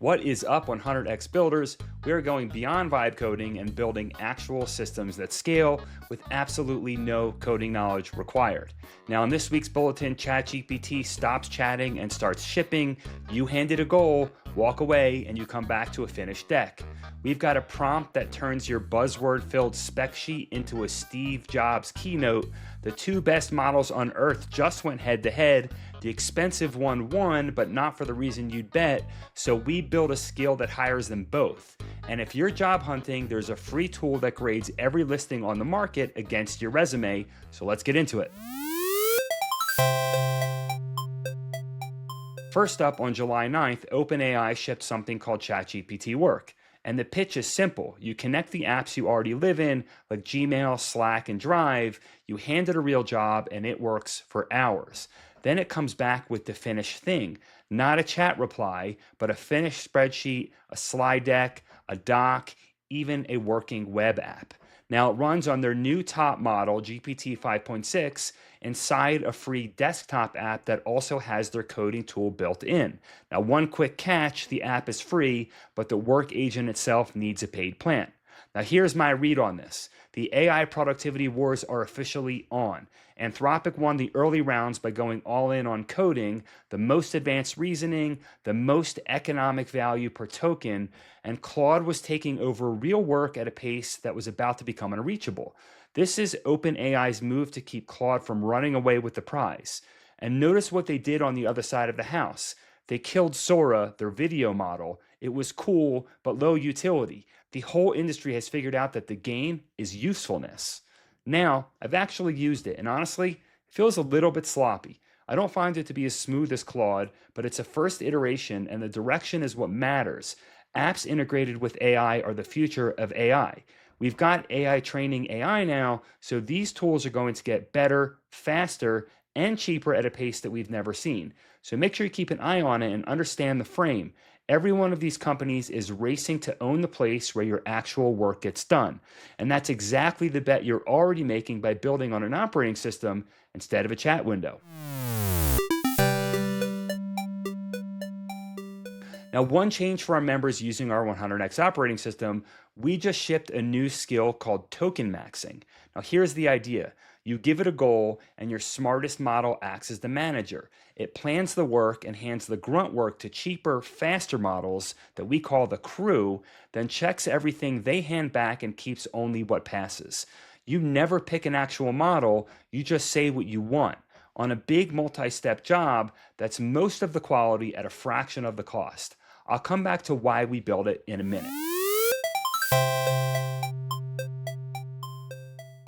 What is up, 100x builders? We are going beyond vibe coding and building actual systems that scale with absolutely no coding knowledge required. Now, in this week's bulletin, ChatGPT stops chatting and starts shipping. You hand it a goal, walk away, and you come back to a finished deck. We've got a prompt that turns your buzzword-filled spec sheet into a Steve Jobs keynote. The two best models on Earth just went head-to-head. The expensive one won, but not for the reason you'd bet, so we built a skill that hires them both. And if you're job hunting, there's a free tool that grades every listing on the market against your resume, so let's get into it. First up, on July 9th, OpenAI shipped something called ChatGPT Work. And the pitch is simple. You connect the apps you already live in, like Gmail, Slack, and Drive, you hand it a real job, and it works for hours. Then it comes back with the finished thing, not a chat reply, but a finished spreadsheet, a slide deck, a doc, even a working web app. Now, it runs on their new top model, GPT 5.6, inside a free desktop app that also has their coding tool built in. Now, one quick catch, the app is free, but the work agent itself needs a paid plan. Now, here's my read on this. The AI productivity wars are officially on. Anthropic won the early rounds by going all in on coding, the most advanced reasoning, the most economic value per token, and Claude was taking over real work at a pace that was about to become unreachable. This is OpenAI's move to keep Claude from running away with the prize. And notice what they did on the other side of the house. They killed Sora, their video model. It was cool, but low utility. The whole industry has figured out that the game is usefulness. Now, I've actually used it, and honestly, it feels a little bit sloppy. I don't find it to be as smooth as Claude, but it's a first iteration, and the direction is what matters. Apps integrated with AI are the future of AI. We've got AI training AI now, so these tools are going to get better, faster, and cheaper at a pace that we've never seen. So make sure you keep an eye on it and understand the frame. Every one of these companies is racing to own the place where your actual work gets done. And that's exactly the bet you're already making by building on an operating system instead of a chat window. Now, one change for our members using our 100x operating system, we just shipped a new skill called token maxing. Now, here's the idea. You give it a goal, and your smartest model acts as the manager. It plans the work and hands the grunt work to cheaper, faster models that we call the crew, then checks everything they hand back and keeps only what passes. You never pick an actual model, you just say what you want. On a big multi-step job, that's most of the quality at a fraction of the cost. I'll come back to why we build it in a minute.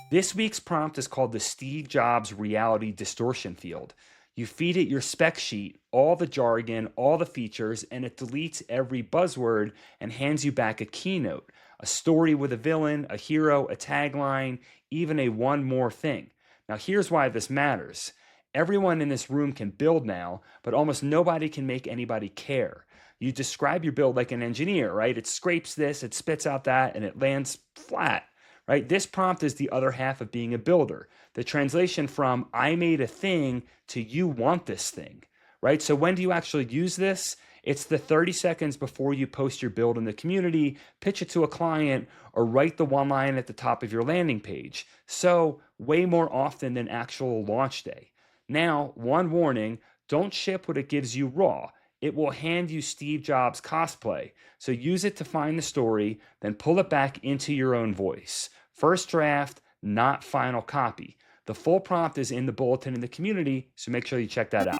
This week's prompt is called the Steve Jobs Reality Distortion Field. You feed it your spec sheet, all the jargon, all the features, and it deletes every buzzword and hands you back a keynote, a story with a villain, a hero, a tagline, even a one more thing. Now, here's why this matters. Everyone in this room can build now, but almost nobody can make anybody care. You describe your build like an engineer, right? It scrapes this, it spits out that, and it lands flat. Right? This prompt is the other half of being a builder. The translation from I made a thing to you want this thing, right? So when do you actually use this? It's the 30 seconds before you post your build in the community, pitch it to a client, or write the one line at the top of your landing page. So way more often than actual launch day. Now, one warning, don't ship what it gives you raw. It will hand you Steve Jobs cosplay. So use it to find the story, then pull it back into your own voice. First draft, not final copy. The full prompt is in the bulletin in the community, so make sure you check that out.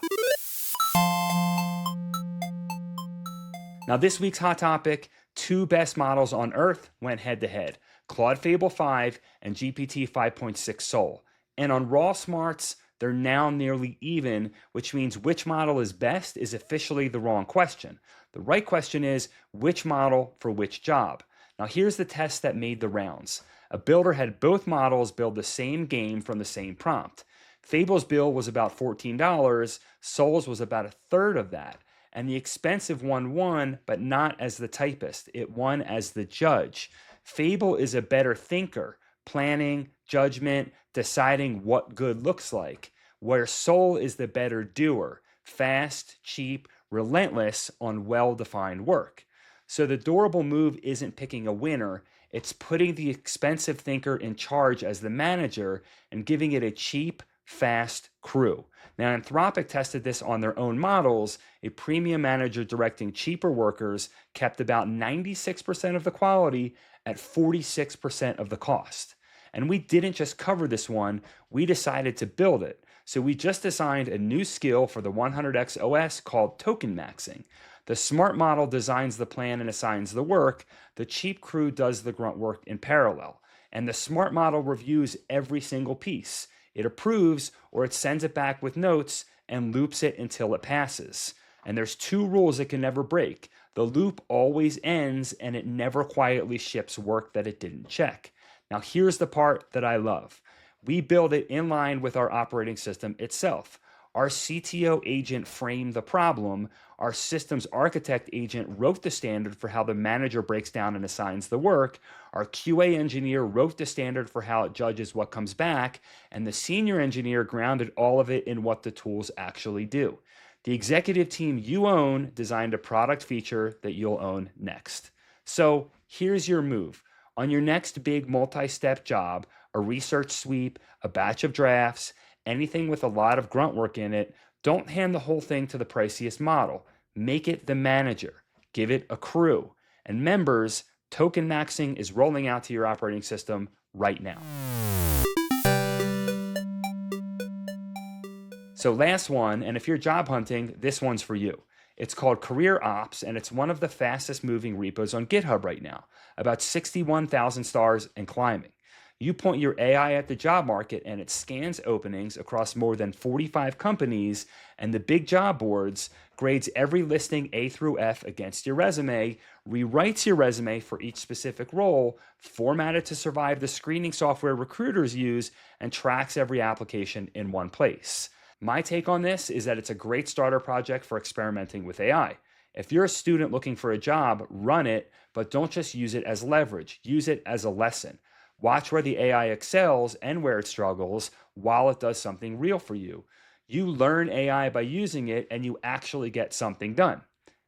Now, this week's hot topic, two best models on Earth went head-to-head, Claude Fable 5 and GPT 5.6 Soul. And on raw smarts, they're now nearly even, which means which model is best is officially the wrong question. The right question is, which model for which job? Now, here's the test that made the rounds. A builder had both models build the same game from the same prompt. Fable's bill was about $14, Soul's was about a third of that. And the expensive one won, but not as the typist. It won as the judge. Fable is a better thinker, planning, judgment, deciding what good looks like, where Soul is the better doer, fast, cheap, relentless on well-defined work. So the durable move isn't picking a winner, it's putting the expensive thinker in charge as the manager and giving it a cheap, fast crew. Now, Anthropic tested this on their own models. A premium manager directing cheaper workers kept about 96% of the quality at 46% of the cost. And we didn't just cover this one, we decided to build it. So we just assigned a new skill for the 100x OS called token maxing. The smart model designs the plan and assigns the work. The cheap crew does the grunt work in parallel. And the smart model reviews every single piece. It approves or it sends it back with notes and loops it until it passes. And there's two rules it can never break. The loop always ends and it never quietly ships work that it didn't check. Now here's the part that I love. We build it in line with our operating system itself. Our CTO agent framed the problem. Our systems architect agent wrote the standard for how the manager breaks down and assigns the work. Our QA engineer wrote the standard for how it judges what comes back. And the senior engineer grounded all of it in what the tools actually do. The executive team you own designed a product feature that you'll own next. So here's your move. On your next big multi-step job, a research sweep, a batch of drafts, anything with a lot of grunt work in it, don't hand the whole thing to the priciest model. Make it the manager. Give it a crew. And members, token maxing is rolling out to your operating system right now. So last one, and if you're job hunting, this one's for you. It's called Career Ops, and it's one of the fastest moving repos on GitHub right now, about 61,000 stars and climbing. You point your AI at the job market and it scans openings across more than 45 companies, and the big job boards grades every listing A through F against your resume, rewrites your resume for each specific role, formatted to survive the screening software recruiters use, and tracks every application in one place. My take on this is that it's a great starter project for experimenting with AI. If you're a student looking for a job, run it, but don't just use it as leverage. Use it as a lesson. Watch where the AI excels and where it struggles while it does something real for you. You learn AI by using it and you actually get something done.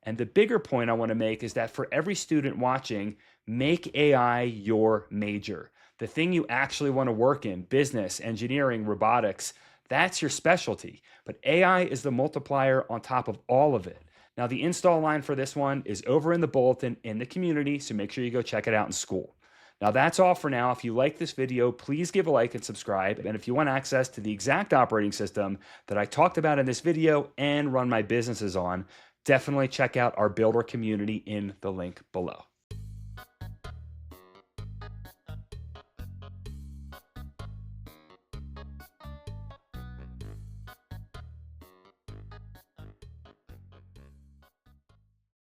And the bigger point I want to make is that for every student watching, make AI your major. The thing you actually want to work in, business, engineering, robotics, that's your specialty. But AI is the multiplier on top of all of it. Now, the install line for this one is over in the bulletin in the community, so make sure you go check it out in school. Now, that's all for now. If you like this video, please give a like and subscribe. And if you want access to the exact operating system that I talked about in this video and run my businesses on, definitely check out our builder community in the link below.